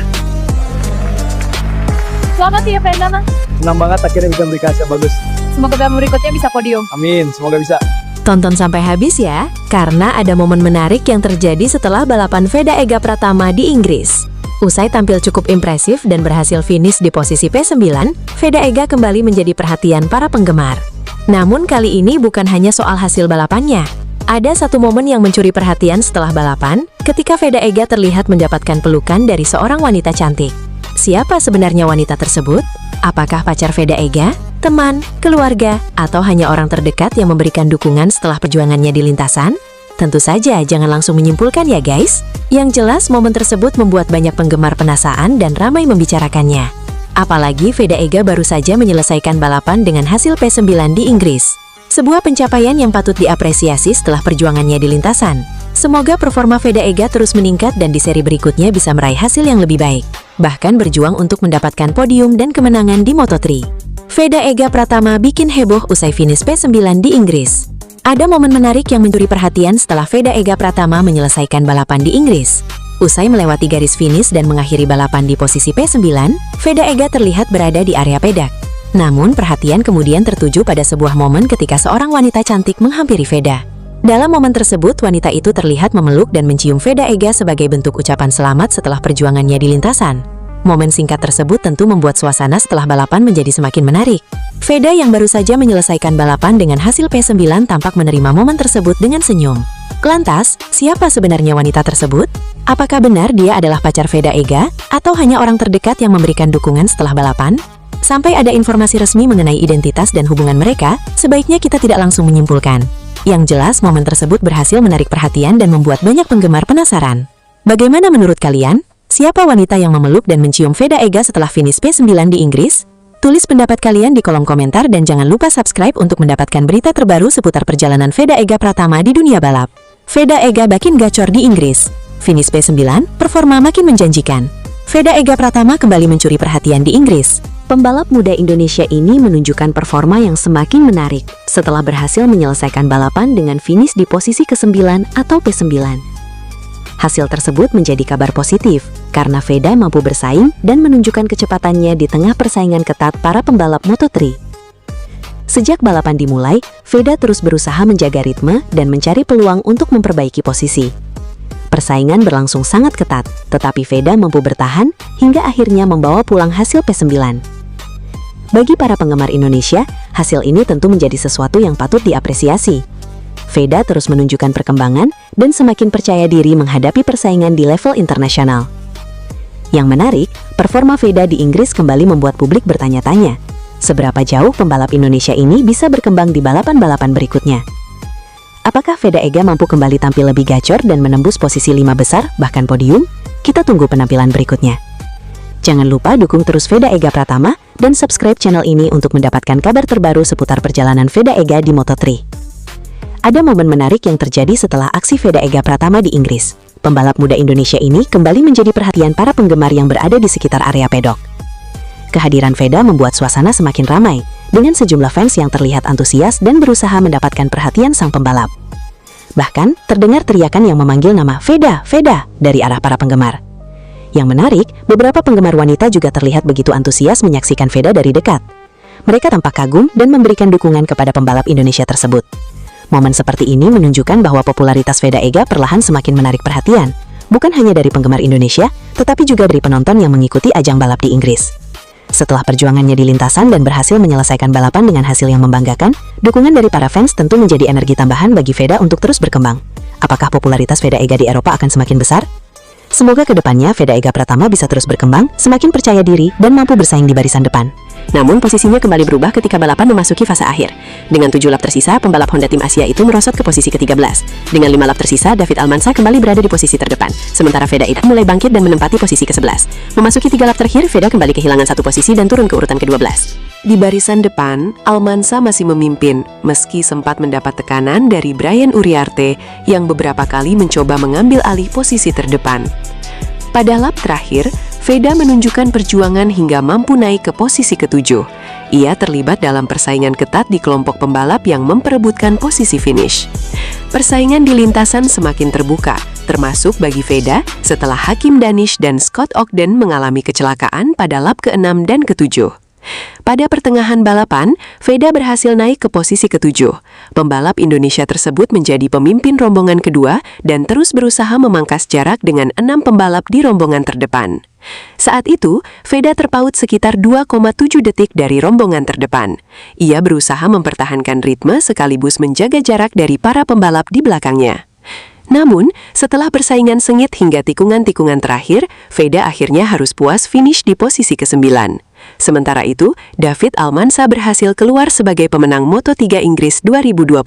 Selamat ya Veda. Senang banget akhirnya bisa memberikan hasil yang bagus. Semoga balapan berikutnya bisa podium. Amin, semoga bisa. Tonton sampai habis ya, karena ada momen menarik yang terjadi setelah balapan Veda Ega Pratama di Inggris. Usai tampil cukup impresif dan berhasil finish di posisi P9, Veda Ega kembali menjadi perhatian para penggemar. Namun kali ini bukan hanya soal hasil balapannya. Ada satu momen yang mencuri perhatian setelah balapan, ketika Veda Ega terlihat mendapatkan pelukan dari seorang wanita cantik. Siapa sebenarnya wanita tersebut? Apakah pacar Veda Ega, teman, keluarga, atau hanya orang terdekat yang memberikan dukungan setelah perjuangannya di lintasan? Tentu saja jangan langsung menyimpulkan ya guys. Yang jelas momen tersebut membuat banyak penggemar penasaran dan ramai membicarakannya. Apalagi Veda Ega baru saja menyelesaikan balapan dengan hasil P9 di Inggris. Sebuah pencapaian yang patut diapresiasi setelah perjuangannya di lintasan. Semoga performa Veda Ega terus meningkat dan di seri berikutnya bisa meraih hasil yang lebih baik. Bahkan berjuang untuk mendapatkan podium dan kemenangan di Moto3. Veda Ega Pratama bikin heboh usai finish P9 di Inggris. Ada momen menarik yang mencuri perhatian setelah Veda Ega Pratama menyelesaikan balapan di Inggris. Usai melewati garis finish dan mengakhiri balapan di posisi P9, Veda Ega terlihat berada di area pedak. Namun perhatian kemudian tertuju pada sebuah momen ketika seorang wanita cantik menghampiri Veda. Dalam momen tersebut, wanita itu terlihat memeluk dan mencium Veda Ega sebagai bentuk ucapan selamat setelah perjuangannya di lintasan. Momen singkat tersebut tentu membuat suasana setelah balapan menjadi semakin menarik. Veda yang baru saja menyelesaikan balapan dengan hasil P9 tampak menerima momen tersebut dengan senyum. Lantas, siapa sebenarnya wanita tersebut? Apakah benar dia adalah pacar Veda Ega, atau hanya orang terdekat yang memberikan dukungan setelah balapan? Sampai ada informasi resmi mengenai identitas dan hubungan mereka, sebaiknya kita tidak langsung menyimpulkan. Yang jelas, momen tersebut berhasil menarik perhatian dan membuat banyak penggemar penasaran. Bagaimana menurut kalian? Siapa wanita yang memeluk dan mencium Veda Ega setelah finish P9 di Inggris? Tulis pendapat kalian di kolom komentar dan jangan lupa subscribe untuk mendapatkan berita terbaru seputar perjalanan Veda Ega Pratama di dunia balap. Veda Ega makin gacor di Inggris. Finish P9, performa makin menjanjikan. Veda Ega Pratama kembali mencuri perhatian di Inggris. Pembalap muda Indonesia ini menunjukkan performa yang semakin menarik setelah berhasil menyelesaikan balapan dengan finish di posisi ke-9 atau P9. Hasil tersebut menjadi kabar positif karena Veda mampu bersaing dan menunjukkan kecepatannya di tengah persaingan ketat para pembalap Moto3. Sejak balapan dimulai, Veda terus berusaha menjaga ritme dan mencari peluang untuk memperbaiki posisi. Persaingan berlangsung sangat ketat, tetapi Veda mampu bertahan hingga akhirnya membawa pulang hasil P9. Bagi para penggemar Indonesia, hasil ini tentu menjadi sesuatu yang patut diapresiasi. Veda terus menunjukkan perkembangan dan semakin percaya diri menghadapi persaingan di level internasional. Yang menarik, performa Veda di Inggris kembali membuat publik bertanya-tanya, seberapa jauh pembalap Indonesia ini bisa berkembang di balapan-balapan berikutnya. Apakah Veda Ega mampu kembali tampil lebih gacor dan menembus posisi 5 besar, bahkan podium? Kita tunggu penampilan berikutnya. Jangan lupa dukung terus Veda Ega Pratama dan subscribe channel ini untuk mendapatkan kabar terbaru seputar perjalanan Veda Ega di Moto3. Ada momen menarik yang terjadi setelah aksi Veda Ega Pratama di Inggris. Pembalap muda Indonesia ini kembali menjadi perhatian para penggemar yang berada di sekitar area pedok. Kehadiran Veda membuat suasana semakin ramai, dengan sejumlah fans yang terlihat antusias dan berusaha mendapatkan perhatian sang pembalap. Bahkan, terdengar teriakan yang memanggil nama Veda, Veda dari arah para penggemar. Yang menarik, beberapa penggemar wanita juga terlihat begitu antusias menyaksikan Veda dari dekat. Mereka tampak kagum dan memberikan dukungan kepada pembalap Indonesia tersebut. Momen seperti ini menunjukkan bahwa popularitas Veda Ega perlahan semakin menarik perhatian, bukan hanya dari penggemar Indonesia, tetapi juga dari penonton yang mengikuti ajang balap di Inggris. Setelah perjuangannya di lintasan dan berhasil menyelesaikan balapan dengan hasil yang membanggakan, dukungan dari para fans tentu menjadi energi tambahan bagi Veda untuk terus berkembang. Apakah popularitas Veda Ega di Eropa akan semakin besar? Semoga kedepannya Veda Ega Pratama bisa terus berkembang, semakin percaya diri, dan mampu bersaing di barisan depan. Namun posisinya kembali berubah ketika balapan memasuki fase akhir. Dengan 7 lap tersisa, pembalap Honda Tim Asia itu merosot ke posisi ke-13. Dengan 5 lap tersisa, David Almansa kembali berada di posisi terdepan. Sementara Veda Ega mulai bangkit dan menempati posisi ke-11. Memasuki 3 lap terakhir, Veda kembali kehilangan 1 posisi dan turun ke urutan ke-12. Di barisan depan, Almansa masih memimpin, meski sempat mendapat tekanan dari Brian Uriarte yang beberapa kali mencoba mengambil alih posisi terdepan. Pada lap terakhir, Veda menunjukkan perjuangan hingga mampu naik ke posisi ke-7. Ia terlibat dalam persaingan ketat di kelompok pembalap yang memperebutkan posisi finish. Persaingan di lintasan semakin terbuka, termasuk bagi Veda setelah Hakim Danish dan Scott Ogden mengalami kecelakaan pada lap ke-6 dan ke-7. Pada pertengahan balapan, Veda berhasil naik ke posisi ke-7. Pembalap Indonesia tersebut menjadi pemimpin rombongan kedua dan terus berusaha memangkas jarak dengan 6 pembalap di rombongan terdepan. Saat itu, Veda terpaut sekitar 2,7 detik dari rombongan terdepan. Ia berusaha mempertahankan ritme sekaligus menjaga jarak dari para pembalap di belakangnya. Namun, setelah persaingan sengit hingga tikungan-tikungan terakhir, Veda akhirnya harus puas finish di posisi ke-9. Sementara itu, David Almansa berhasil keluar sebagai pemenang Moto3 Inggris 2026.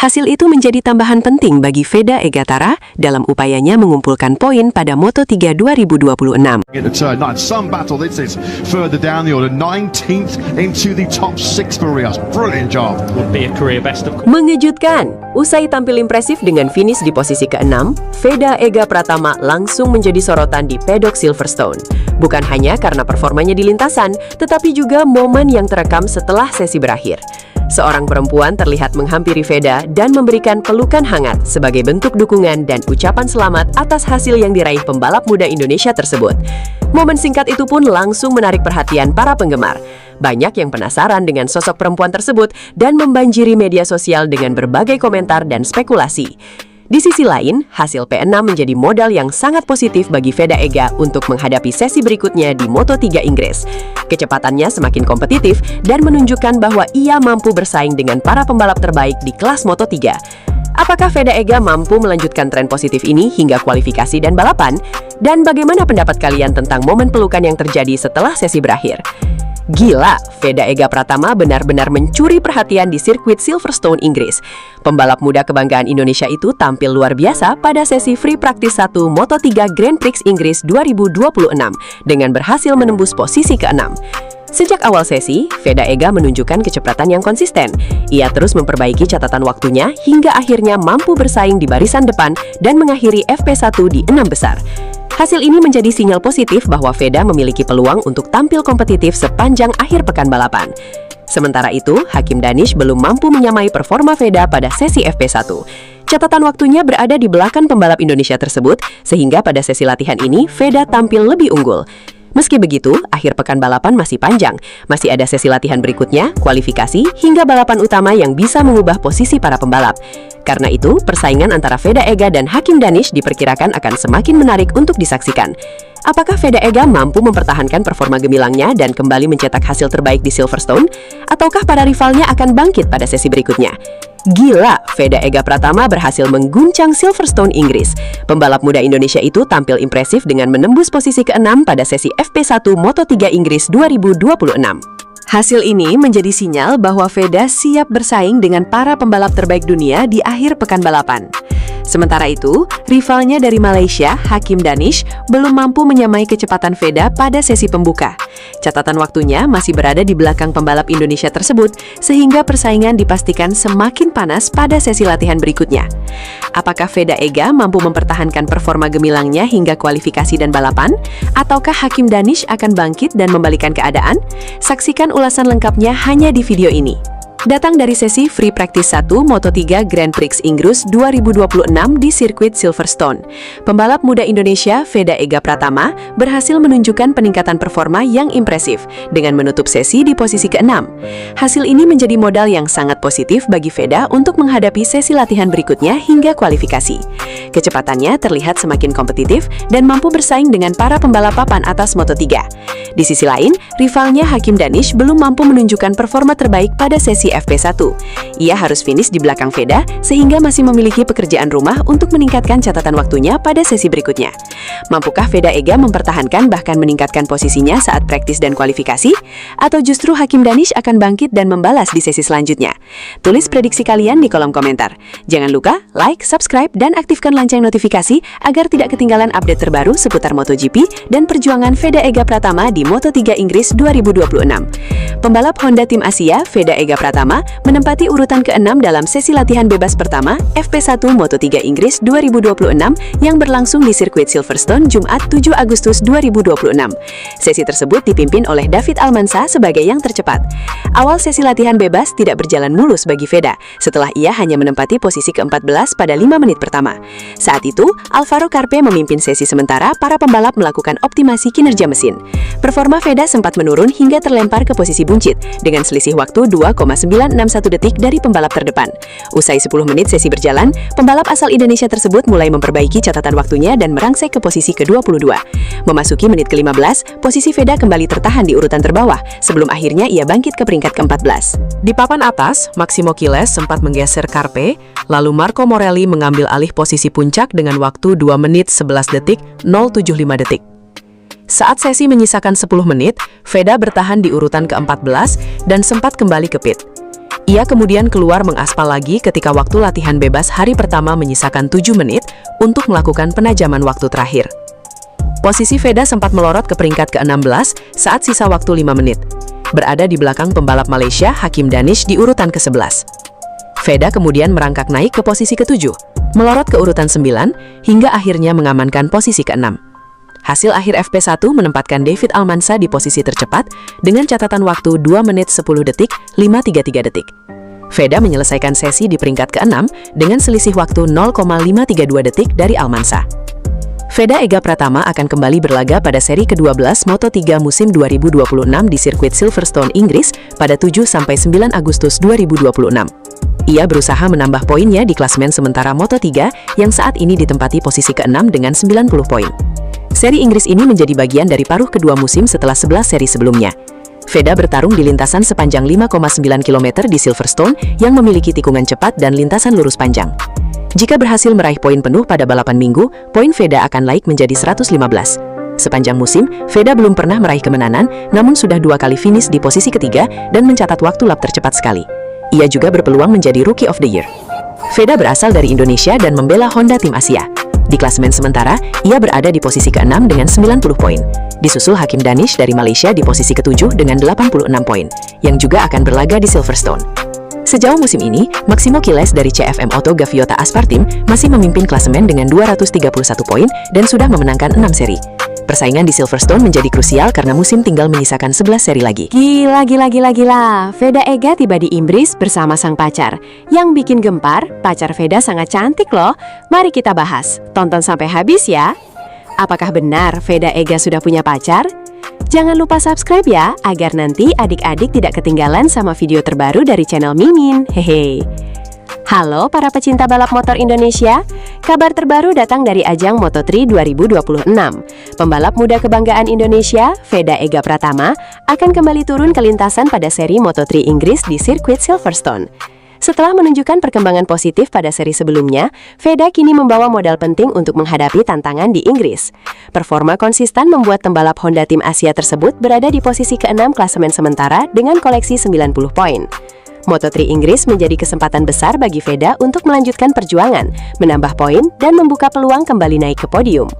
Hasil itu menjadi tambahan penting bagi Veda Ega Tara dalam upayanya mengumpulkan poin pada Moto3 2026. Into turn 9, some battle. This is further down the order, 19th into the top 6 for Rios. Brilliant job. Would be a career best of. Mengejutkan! Usai tampil impresif dengan finish di posisi ke-6, Veda Ega Pratama langsung menjadi sorotan di pedok Silverstone. Bukan hanya karena performanya di lintasan, tetapi juga momen yang terekam setelah sesi berakhir. Seorang perempuan terlihat menghampiri Veda dan memberikan pelukan hangat sebagai bentuk dukungan dan ucapan selamat atas hasil yang diraih pembalap muda Indonesia tersebut. Momen singkat itu pun langsung menarik perhatian para penggemar. Banyak yang penasaran dengan sosok perempuan tersebut dan membanjiri media sosial dengan berbagai komentar dan spekulasi. Di sisi lain, hasil P6 menjadi modal yang sangat positif bagi Veda Ega untuk menghadapi sesi berikutnya di Moto3 Inggris. Kecepatannya semakin kompetitif dan menunjukkan bahwa ia mampu bersaing dengan para pembalap terbaik di kelas Moto3. Apakah Veda Ega mampu melanjutkan tren positif ini hingga kualifikasi dan balapan? Dan bagaimana pendapat kalian tentang momen pelukan yang terjadi setelah sesi berakhir? Gila, Veda Ega Pratama benar-benar mencuri perhatian di sirkuit Silverstone, Inggris. Pembalap muda kebanggaan Indonesia itu tampil luar biasa pada sesi Free Practice 1 Moto3 Grand Prix Inggris 2026 dengan berhasil menembus posisi ke-6. Sejak awal sesi, Veda Ega menunjukkan kecepatan yang konsisten. Ia terus memperbaiki catatan waktunya hingga akhirnya mampu bersaing di barisan depan dan mengakhiri FP1 di 6 besar. Hasil ini menjadi sinyal positif bahwa Veda memiliki peluang untuk tampil kompetitif sepanjang akhir pekan balapan. Sementara itu, Hakim Danish belum mampu menyamai performa Veda pada sesi FP1. Catatan waktunya berada di belakang pembalap Indonesia tersebut, sehingga pada sesi latihan ini Veda tampil lebih unggul. Meski begitu, akhir pekan balapan masih panjang. Masih ada sesi latihan berikutnya, kualifikasi, hingga balapan utama yang bisa mengubah posisi para pembalap. Karena itu, persaingan antara Veda Ega dan Hakim Danish diperkirakan akan semakin menarik untuk disaksikan. Apakah Veda Ega mampu mempertahankan performa gemilangnya dan kembali mencetak hasil terbaik di Silverstone? Ataukah para rivalnya akan bangkit pada sesi berikutnya? Gila, Veda Ega Pratama berhasil mengguncang Silverstone, Inggris. Pembalap muda Indonesia itu tampil impresif dengan menembus posisi ke-6 pada sesi FP1 Moto3 Inggris 2026. Hasil ini menjadi sinyal bahwa Veda siap bersaing dengan para pembalap terbaik dunia di akhir pekan balapan. Sementara itu, rivalnya dari Malaysia, Hakim Danish, belum mampu menyamai kecepatan Veda pada sesi pembuka. Catatan waktunya masih berada di belakang pembalap Indonesia tersebut, sehingga persaingan dipastikan semakin panas pada sesi latihan berikutnya. Apakah Veda Ega mampu mempertahankan performa gemilangnya hingga kualifikasi dan balapan? Ataukah Hakim Danish akan bangkit dan membalikan keadaan? Saksikan ulasan lengkapnya hanya di video ini. Datang dari sesi Free Practice 1 Moto3 Grand Prix Inggris 2026 di sirkuit Silverstone. Pembalap muda Indonesia Veda Ega Pratama berhasil menunjukkan peningkatan performa yang impresif dengan menutup sesi di posisi ke-6. Hasil ini menjadi modal yang sangat positif bagi Veda untuk menghadapi sesi latihan berikutnya hingga kualifikasi. Kecepatannya terlihat semakin kompetitif dan mampu bersaing dengan para pembalap papan atas Moto3. Di sisi lain, rivalnya Hakim Danish belum mampu menunjukkan performa terbaik pada sesi FP1. Ia harus finish di belakang Veda sehingga masih memiliki pekerjaan rumah untuk meningkatkan catatan waktunya pada sesi berikutnya. Mampukah Veda Ega mempertahankan bahkan meningkatkan posisinya saat praktis dan kualifikasi? Atau justru Hakim Danish akan bangkit dan membalas di sesi selanjutnya? Tulis prediksi kalian di kolom komentar. Jangan lupa like, subscribe, dan aktifkan lonceng notifikasi agar tidak ketinggalan update terbaru seputar MotoGP dan perjuangan Veda Ega Pratama di Moto3 Inggris 2026. Pembalap Honda Tim Asia, Veda Ega Pratama, menempati urutan ke-6 dalam sesi latihan bebas pertama FP1 Moto3 Inggris 2026 yang berlangsung di sirkuit Silverstone Jumat 7 Agustus 2026. Sesi tersebut dipimpin oleh David Almansa sebagai yang tercepat. Awal sesi latihan bebas tidak berjalan mulus bagi Veda setelah ia hanya menempati posisi ke-14 pada 5 menit pertama. Saat itu, Alvaro Carpe memimpin sesi sementara para pembalap melakukan optimasi kinerja mesin. Performa Veda sempat menurun hingga terlempar ke posisi buncit dengan selisih waktu 2,961 detik dari pembalap terdepan. Usai 10 menit sesi berjalan, pembalap asal Indonesia tersebut mulai memperbaiki catatan waktunya dan merangsek ke posisi ke-22. Memasuki menit ke-15, posisi Veda kembali tertahan di urutan terbawah sebelum akhirnya ia bangkit ke peringkat ke-14. Di papan atas, Maximo Quiles sempat menggeser Carpe, lalu Marco Morelli mengambil alih posisi puncak dengan waktu 2 menit 11 detik 075 detik. Saat sesi menyisakan 10 menit, Veda bertahan di urutan ke-14 dan sempat kembali ke pit. Ia kemudian keluar mengaspal lagi ketika waktu latihan bebas hari pertama menyisakan 7 menit untuk melakukan penajaman waktu terakhir. Posisi Veda sempat melorot ke peringkat ke-16 saat sisa waktu 5 menit. Berada di belakang pembalap Malaysia Hakim Danish di urutan ke-11. Veda kemudian merangkak naik ke posisi ke-7, melorot ke urutan 9, hingga akhirnya mengamankan posisi ke-6. Hasil akhir FP1 menempatkan David Almansa di posisi tercepat dengan catatan waktu 2 menit 10 detik 533 detik. Veda menyelesaikan sesi di peringkat ke-6 dengan selisih waktu 0,532 detik dari Almansa. Veda Ega Pratama akan kembali berlaga pada seri ke-12 Moto3 musim 2026 di sirkuit Silverstone, Inggris pada 7-9 Agustus 2026. Ia berusaha menambah poinnya di klasemen sementara Moto3 yang saat ini ditempati posisi ke-6 dengan 90 poin. Seri Inggris ini menjadi bagian dari paruh kedua musim setelah 11 seri sebelumnya. Veda bertarung di lintasan sepanjang 5,9 km di Silverstone yang memiliki tikungan cepat dan lintasan lurus panjang. Jika berhasil meraih poin penuh pada balapan minggu, poin Veda akan naik menjadi 115. Sepanjang musim, Veda belum pernah meraih kemenangan, namun sudah 2 kali finish di posisi ketiga dan mencatat waktu lap tercepat sekali. Ia juga berpeluang menjadi Rookie of the Year. Veda berasal dari Indonesia dan membela Honda Tim Asia. Di klasemen sementara, ia berada di posisi ke-6 dengan 90 poin. Disusul Hakim Danish dari Malaysia di posisi ke-7 dengan 86 poin, yang juga akan berlaga di Silverstone. Sejauh musim ini, Maximo Kiles dari CFM Auto Gaviota Aspar Team masih memimpin klasemen dengan 231 poin dan sudah memenangkan 6 seri. Persaingan di Silverstone menjadi krusial karena musim tinggal menyisakan 11 seri lagi. Gila. Veda Ega tiba di Inggris bersama sang pacar. Yang bikin gempar, pacar Veda sangat cantik loh. Mari kita bahas. Tonton sampai habis ya. Apakah benar Veda Ega sudah punya pacar? Jangan lupa subscribe ya, agar nanti adik-adik tidak ketinggalan sama video terbaru dari channel Mimin. Hehe. Halo para pecinta balap motor Indonesia, kabar terbaru datang dari ajang Moto3 2026. Pembalap muda kebanggaan Indonesia, Veda Ega Pratama, akan kembali turun ke lintasan pada seri Moto3 Inggris di sirkuit Silverstone. Setelah menunjukkan perkembangan positif pada seri sebelumnya, Veda kini membawa modal penting untuk menghadapi tantangan di Inggris. Performa konsisten membuat pembalap Honda Tim Asia tersebut berada di posisi ke-6 klasemen sementara dengan koleksi 90 poin. Moto3 Inggris menjadi kesempatan besar bagi Veda untuk melanjutkan perjuangan, menambah poin, dan membuka peluang kembali naik ke podium.